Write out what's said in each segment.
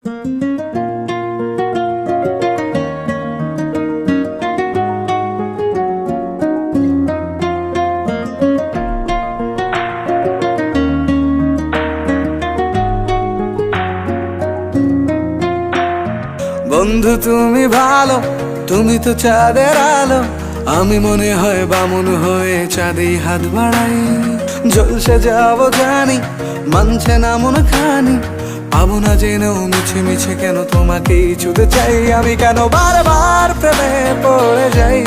বন্ধু তুমি ভালো, তুমি তো চাঁদের আলো। আমি মনে হয় বামুন হয়ে চাঁদেই হাত বাড়াই। জলসে যাবো জানি, মানছে না মন খানি। পাবো না জেনেও মিছে মিছে কেন তোমাকেই ছুতে চাই। আমি কেন বারবার প্রেমে পড়ে যাই।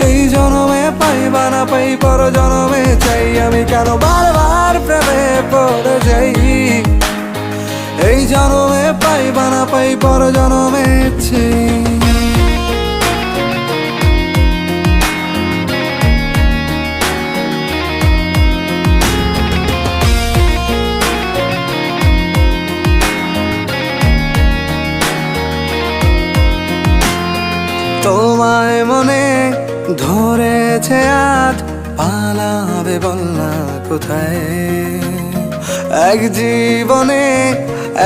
এই জনমে পাই বা না পাই, পর জনমে চাই। আমি কেন বারবার প্রেমে পড়ে যাই। এই জনমে পাই বা না পাই, পর জনমে চাই। তোমায় মনে ধরেছে আজ, পালাবে বল না কোথায়। এক জীবনে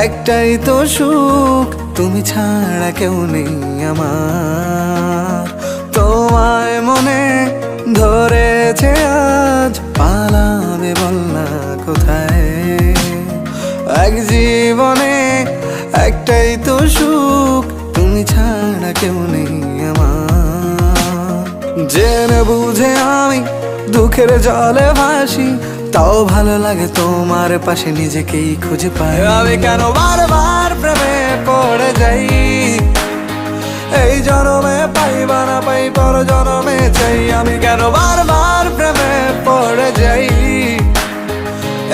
একটাই তো সুখ, তুমি ছাড়া কেউ নেই আমার। তোমায় মনে ধরেছে আজ, পালাবে বল না কোথায়। এক জীবনে একটাই তো সুখ, তুমি ছাড়া কেউ নেই আমার। জেনে বুঝে আমি দুঃখের জলে ভাসি, তাও ভালো লাগে তোমার পাশে নিজেকেই খুঁজে পাই। আমি কেন বারবার প্রেমে পড়ে যাই। এই জনমে পাই বা না পাই, পর জনমে চাই। আমি কেন বারবার প্রেমে পড়ে যাই।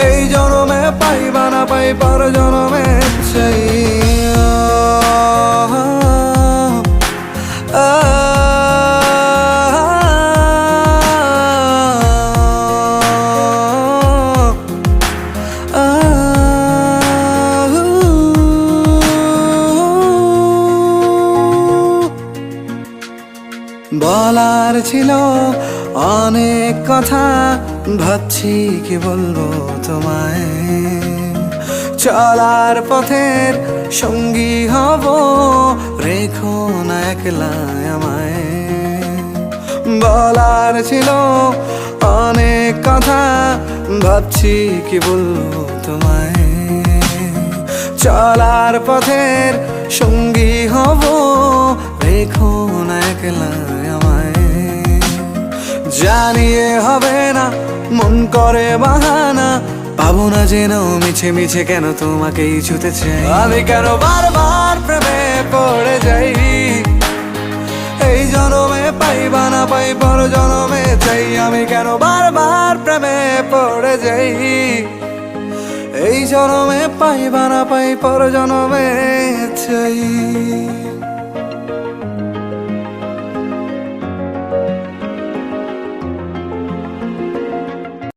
এই জনমে পাই বা না পাই, পর জনমে চাই। বলার ছিল অনেক কথা, ভাবছি কি বলবো তোমায়। চলার পথের সঙ্গী হব, রেখো না একলা আমায়। বলার ছিল অনেক কথা, ভাবছি কি বলবো তোমায়। চলার পথের সঙ্গী হব, রেখো না একলা আমায়। জানিয়ে হবে না, মন করে বাহানা। পাবো না জেনেও মিছে মিছে কেন তোমাকেই ছুতে চাই। আমি কেন বারবার প্রেমে পড়ে যাই। এই জনমে পাই বা না পাই, পর জনমে চাই। আমি কেন বারবার প্রেমে পড়ে যাই। এই জনমে পাই বা না পাই, পর জনমে চাই।